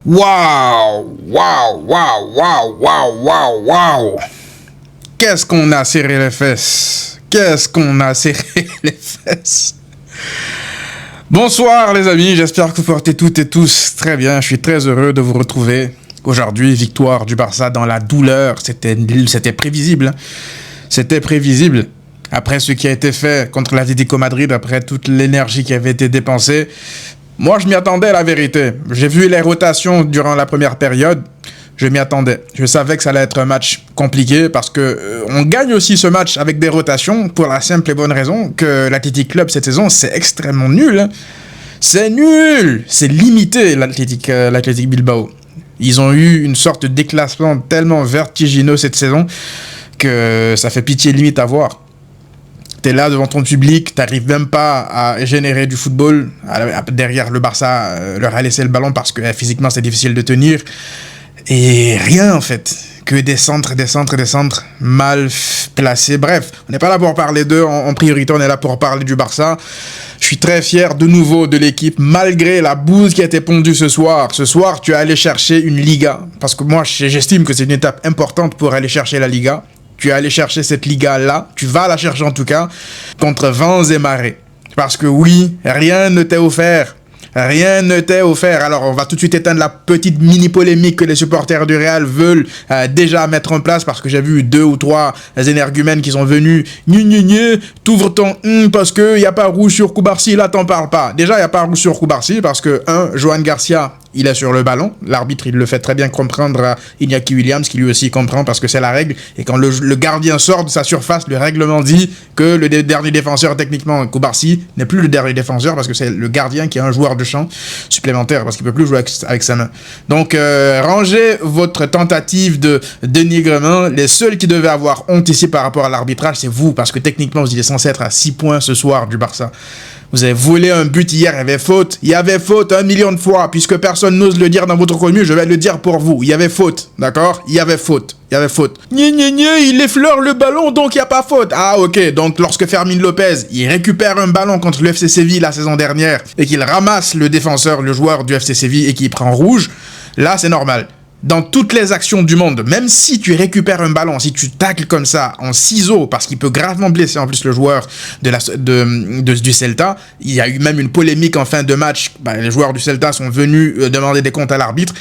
Waouh, waouh, waouh, waouh, waouh, waouh, waouh. Qu'est-ce qu'on a serré les fesses. Qu'est-ce qu'on a serré les fesses. Bonsoir les amis, j'espère que vous portez toutes et tous très bien. Je suis très heureux de vous retrouver. Aujourd'hui, victoire du Barça dans la douleur. C'était prévisible. C'était prévisible. Après ce qui a été fait contre l'Atlético Madrid, après toute l'énergie qui avait été dépensée, moi je m'y attendais, la vérité. J'ai vu les rotations durant la première période. Je m'y attendais. Je savais que ça allait être un match compliqué parce que on gagne aussi ce match avec des rotations pour la simple et bonne raison que l'Athletic Club cette saison, c'est extrêmement nul. Hein. C'est nul. C'est limité, l'Athletic Bilbao. Ils ont eu une sorte de déclassement tellement vertigineux cette saison que ça fait pitié limite à voir. T'es là devant ton public, t'arrives même pas à générer du football. Derrière le Barça leur a laissé le ballon parce que physiquement c'est difficile de tenir. Et rien en fait, que des centres mal placés. Bref, on n'est pas là pour parler d'eux en priorité, on est là pour parler du Barça. Je suis très fier de nouveau de l'équipe, malgré la bouse qui a été pondue ce soir. Ce soir, tu es allé chercher une Liga, parce que moi j'estime que c'est une étape importante pour aller chercher la Liga. Tu es allé chercher cette Liga-là, tu vas la chercher en tout cas, contre vents et marées. Parce que oui, rien ne t'est offert. Rien ne t'est offert. Alors, on va tout de suite éteindre la petite mini-polémique que les supporters du Real veulent déjà mettre en place parce que j'ai vu 2 ou 3 énergumènes qui sont venus. T'ouvres ton parce qu'il n'y a pas rouge sur Cubarsí, là t'en parles pas. Déjà, il n'y a pas rouge sur Cubarsí parce que, Joan Garcia, il est sur le ballon. L'arbitre, il le fait très bien comprendre à Iñaki Williams, qui lui aussi comprend parce que c'est la règle. Et quand le gardien sort de sa surface, le règlement dit que le dernier défenseur, techniquement, Cubarsí, n'est plus le dernier défenseur parce que c'est le gardien qui est un joueur de champ supplémentaire parce qu'il peut plus jouer avec sa main. Donc, rangez votre tentative de dénigrement. Les seuls qui devaient avoir honte ici par rapport à l'arbitrage, c'est vous parce que techniquement, vous étiez censé être à 6 points ce soir du Barça. Vous avez volé un but hier, il y avait faute 1 million de fois, puisque personne n'ose le dire dans votre commune, je vais le dire pour vous. Il y avait faute, d'accord? Il y avait faute. Il effleure le ballon, donc il n'y a pas faute. Ah ok, donc lorsque Fermín López, il récupère un ballon contre le FC Séville la saison dernière, et qu'il ramasse le défenseur, le joueur du FC Séville, et qu'il prend rouge, là c'est normal. Dans toutes les actions du monde, même si tu récupères un ballon, si tu tacles comme ça en ciseaux, parce qu'il peut gravement blesser en plus le joueur du Celta, il y a eu même une polémique en fin de match, les joueurs du Celta sont venus demander des comptes à l'arbitre,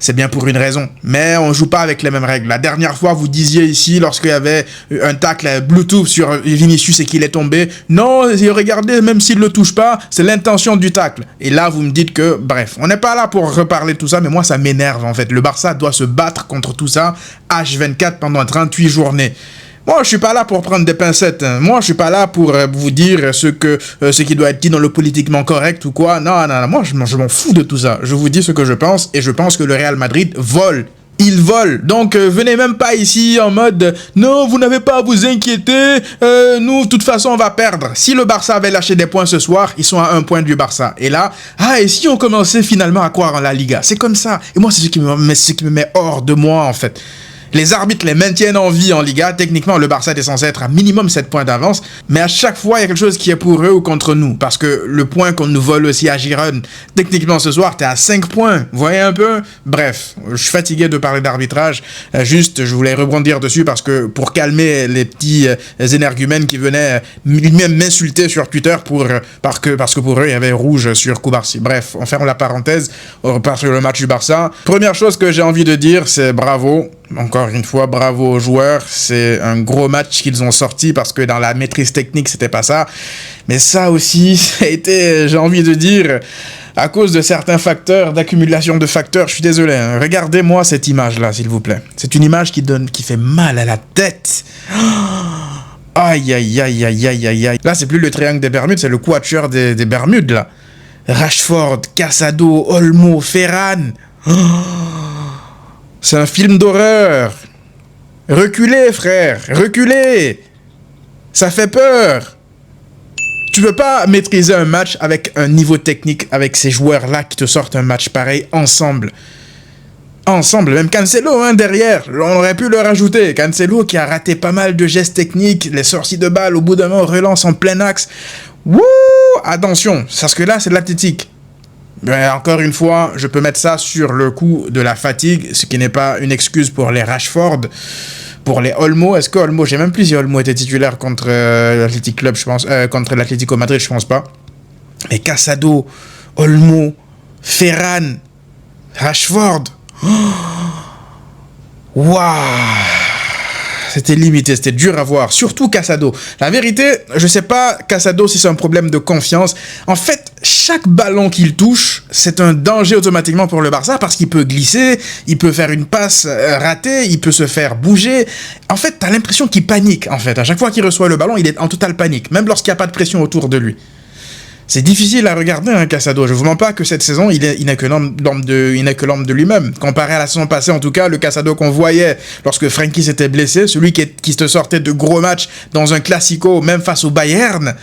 c'est bien pour une raison, mais on joue pas avec les mêmes règles. La dernière fois, vous disiez ici, lorsqu'il y avait un tacle Bluetooth sur Vinicius et qu'il est tombé, non, regardez, même s'il le touche pas, c'est l'intention du tacle. Et là, vous me dites que, bref, on n'est pas là pour reparler de tout ça, mais moi, ça m'énerve en fait. Le Barça doit se battre contre tout ça, H24 pendant 38 journées. Moi, je suis pas là pour prendre des pincettes. Hein. Moi, je suis pas là pour vous dire ce qui doit être dit dans le politiquement correct ou quoi. Non. Moi, je m'en fous de tout ça. Je vous dis ce que je pense et je pense que le Real Madrid vole. Ils volent. Donc, venez même pas ici en mode « Non, vous n'avez pas à vous inquiéter. Nous, de toute façon, on va perdre. » Si le Barça avait lâché des points ce soir, ils sont à 1 point du Barça. Et là, et si on commençait finalement à croire en la Liga? C'est comme ça. Et moi, c'est ce qui me met hors de moi, en fait. Les arbitres les maintiennent en vie en Liga. Techniquement, le Barça est censé être à minimum 7 points d'avance. Mais à chaque fois, il y a quelque chose qui est pour eux ou contre nous. Parce que le point qu'on nous vole aussi à Girone, techniquement ce soir, t'es à 5 points. Vous voyez un peu? Bref, je suis fatigué de parler d'arbitrage. Juste, je voulais rebondir dessus parce que pour calmer les petits énergumènes qui venaient même m'insulter sur Twitter parce que pour eux, il y avait rouge sur Cubarsí. Bref, on ferme la parenthèse. On repart sur le match du Barça. Première chose que j'ai envie de dire, c'est bravo. Encore une fois, bravo aux joueurs. C'est un gros match qu'ils ont sorti parce que dans la maîtrise technique, c'était pas ça. Mais ça aussi, ça a été, j'ai envie de dire, à cause de certains facteurs, d'accumulation de facteurs. Je suis désolé. Hein. Regardez-moi cette image-là, s'il vous plaît. C'est une image qui fait mal à la tête. Aïe. Là, c'est plus le triangle des Bermudes, c'est le quatuor des Bermudes, là. Rashford, Casado, Olmo, Ferran. C'est un film d'horreur. Reculez, frère, reculez. Ça fait peur. Tu peux pas maîtriser un match avec un niveau technique, avec ces joueurs-là qui te sortent un match pareil ensemble. Même Cancelo, derrière, on aurait pu le rajouter. Cancelo qui a raté pas mal de gestes techniques, les sorties de balles, au bout d'un moment, relance en plein axe. Wouh! Attention, parce que là, c'est de l'athlétique. Mais encore une fois, je peux mettre ça sur le coup de la fatigue, ce qui n'est pas une excuse pour les Rashford. Pour les Olmo, est-ce que Olmo, j'ai même plus si Olmo était titulaire contre l'Athletic Club, je pense, contre l'Atlético Madrid, je pense pas. Mais Casado, Olmo, Ferran, Rashford. Waouh! C'était limité, c'était dur à voir. Surtout Casado. La vérité, je sais pas, Casado, si c'est un problème de confiance. En fait, chaque ballon qu'il touche, c'est un danger automatiquement pour le Barça parce qu'il peut glisser, il peut faire une passe ratée, il peut se faire bouger. En fait, t'as l'impression qu'il panique, en fait. À chaque fois qu'il reçoit le ballon, il est en totale panique, même lorsqu'il n'y a pas de pression autour de lui. C'est difficile à regarder, hein, Casado. Je vous mens pas que cette saison, il n'est que l'homme de lui-même. Comparé à la saison passée, en tout cas, le Casado qu'on voyait lorsque Frenkie s'était blessé, celui qui se sortait de gros matchs dans un classico, même face au Bayern,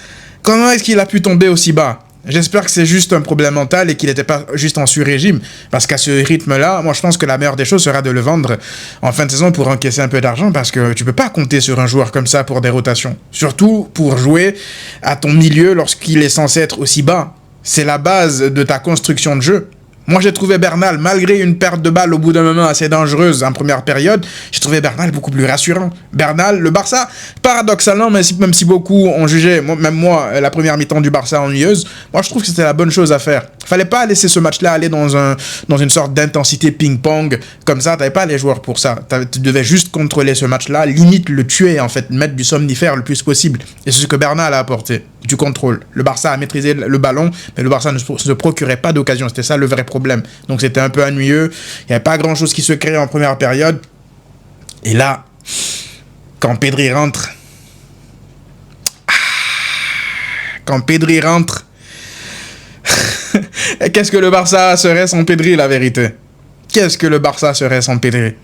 comment est-ce qu'il a pu tomber aussi bas? J'espère que c'est juste un problème mental et qu'il n'était pas juste en sur-régime. Parce qu'à ce rythme-là, moi je pense que la meilleure des choses sera de le vendre en fin de saison pour encaisser un peu d'argent parce que tu peux pas compter sur un joueur comme ça pour des rotations. Surtout pour jouer à ton milieu lorsqu'il est censé être aussi bas. C'est la base de ta construction de jeu. Moi, j'ai trouvé Bernal, malgré une perte de balle au bout d'un moment assez dangereuse en première période, j'ai trouvé Bernal beaucoup plus rassurant. Bernal, le Barça, paradoxalement, même si beaucoup ont jugé, même moi, la première mi-temps du Barça ennuyeuse, moi, je trouve que c'était la bonne chose à faire. Fallait pas laisser ce match-là aller dans une sorte d'intensité ping-pong, comme ça, t'avais pas les joueurs pour ça. Tu devais juste contrôler ce match-là, limite le tuer, en fait, mettre du somnifère le plus possible. Et c'est ce que Bernal a apporté, du contrôle. Le Barça a maîtrisé le ballon, mais le Barça ne se procurait pas d'occasion, c'était ça le vrai problème. Donc c'était un peu ennuyeux, il n'y avait pas grand-chose qui se créait en première période. Et là, quand Pedri rentre, qu'est-ce que le Barça serait sans Pedri, la vérité? Qu'est-ce que le Barça serait sans Pedri?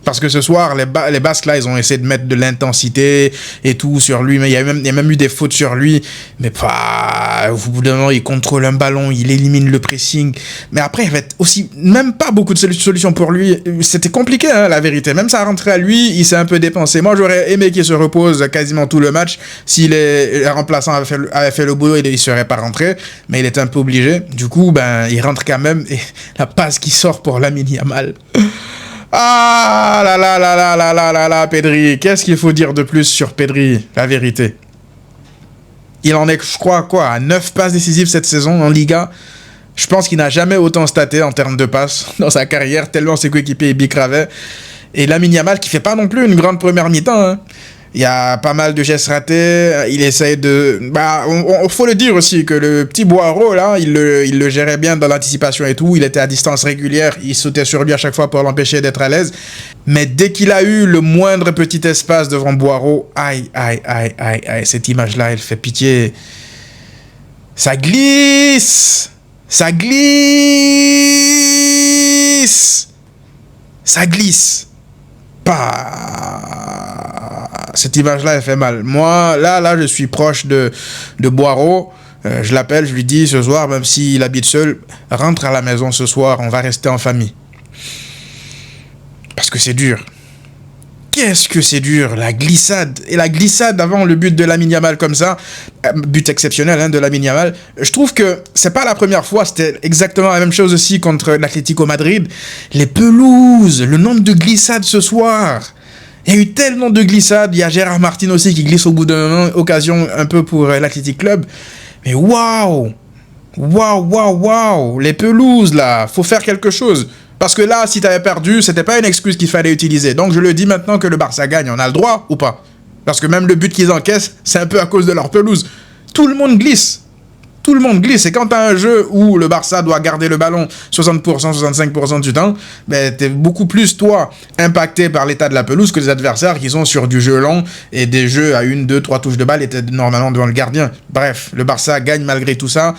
Parce que ce soir, les Basques, là, ils ont essayé de mettre de l'intensité et tout sur lui. Mais il y a même eu des fautes sur lui. Mais pas... Au bout d'un moment, il contrôle un ballon, il élimine le pressing. Mais après, il y avait aussi même pas beaucoup de solutions pour lui. C'était compliqué, hein, la vérité. Même ça rentrait à lui, il s'est un peu dépensé. Moi, j'aurais aimé qu'il se repose quasiment tout le match. Si les remplaçants avaient fait le boulot, il ne serait pas rentré. Mais il était un peu obligé. Du coup, il rentre quand même. Et la passe qui sort pour Lamine Yamal... Ah là là là là là là là là, Pedri. Qu'est-ce qu'il faut dire de plus sur Pedri? La vérité. Il en est, je crois, à 9 passes décisives cette saison en Liga. Je pense qu'il n'a jamais autant staté en termes de passes dans sa carrière, tellement ses coéquipiers bicravaient. Et Lamine Yamal qui fait pas non plus une grande première mi-temps, hein. Il y a pas mal de gestes ratés. Il essaye de... faut le dire aussi que le petit Boiro, là, il le gérait bien dans l'anticipation et tout. Il était à distance régulière. Il sautait sur lui à chaque fois pour l'empêcher d'être à l'aise. Mais dès qu'il a eu le moindre petit espace devant Boiro, aïe, cette image-là, elle fait pitié. Ça glisse! Ça glisse! Ça glisse! Cette image-là, elle fait mal. Moi, là, je suis proche de Boiro. Je l'appelle, je lui dis ce soir, même s'il habite seul, rentre à la maison ce soir, on va rester en famille. Parce que c'est dur. Qu'est-ce que c'est dur, la glissade. Et la glissade avant le but de Lamine Yamal comme ça, but exceptionnel, hein, de Lamine Yamal. Je trouve que c'est pas la première fois, c'était exactement la même chose aussi contre l'Atlético Madrid. Les pelouses, le nombre de glissades ce soir. Il y a eu tellement de glissades. Il y a Gérard Martin aussi qui glisse au bout d'un moment, occasion un peu pour l'Athletic Club. Mais waouh, les pelouses là, faut faire quelque chose. Parce que là, si tu avais perdu, c'était pas une excuse qu'il fallait utiliser. Donc je le dis maintenant que le Barça gagne, on a le droit ou pas? Parce que même le but qu'ils encaissent, c'est un peu à cause de leur pelouse. Tout le monde glisse. Tout le monde glisse. Et quand tu as un jeu où le Barça doit garder le ballon 60%, 65% du temps, tu es beaucoup plus, toi, impacté par l'état de la pelouse que les adversaires qui sont sur du jeu long et des jeux à 1, 2, 3 touches de balle étaient normalement devant le gardien. Bref, le Barça gagne malgré tout ça.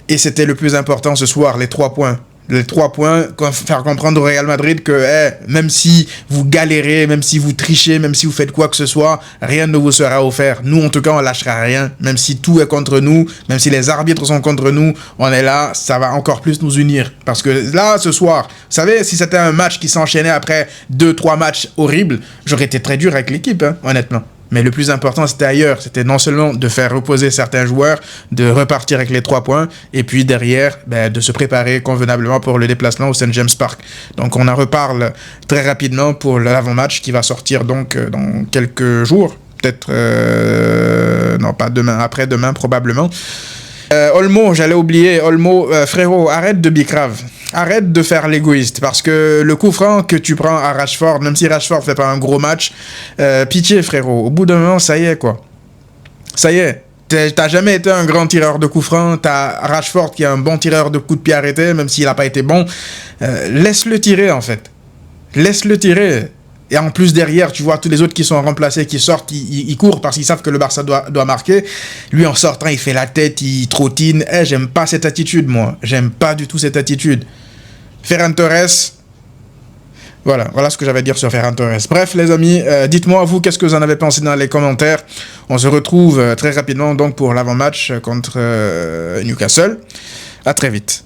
Et c'était le plus important ce soir, les 3 points. Les 3 points, faire comprendre au Real Madrid que même si vous galérez, même si vous trichez, même si vous faites quoi que ce soit, rien ne vous sera offert. Nous, en tout cas, on lâchera rien. Même si tout est contre nous, même si les arbitres sont contre nous, on est là, ça va encore plus nous unir. Parce que là, ce soir, vous savez, si c'était un match qui s'enchaînait après 2-3 matchs horribles, j'aurais été très dur avec l'équipe, hein, honnêtement. Mais le plus important, c'était ailleurs. C'était non seulement de faire reposer certains joueurs, de repartir avec les 3 points, et puis derrière, de se préparer convenablement pour le déplacement au St. James Park. Donc on en reparle très rapidement pour l'avant-match qui va sortir donc dans quelques jours. Peut-être, non pas demain, après-demain probablement. Olmo, j'allais oublier, Olmo, frérot, arrête de bicrave. Arrête de faire l'égoïste, parce que le coup franc que tu prends à Rashford, même si Rashford fait pas un gros match, pitié frérot, au bout d'un moment, ça y est quoi. Ça y est. T'as jamais été un grand tireur de coups francs, t'as Rashford qui est un bon tireur de coups de pied arrêtés, même s'il n'a pas été bon. Laisse-le tirer en fait. Laisse-le tirer. Et en plus, derrière, tu vois tous les autres qui sont remplacés, qui sortent, ils courent parce qu'ils savent que le Barça doit marquer. Lui, en sortant, il fait la tête, il trottine. J'aime pas cette attitude, moi. J'aime pas du tout cette attitude. Ferran Torres. Voilà ce que j'avais à dire sur Ferran Torres. Bref, les amis, dites-moi, vous, qu'est-ce que vous en avez pensé dans les commentaires. On se retrouve très rapidement donc pour l'avant-match contre Newcastle. À très vite.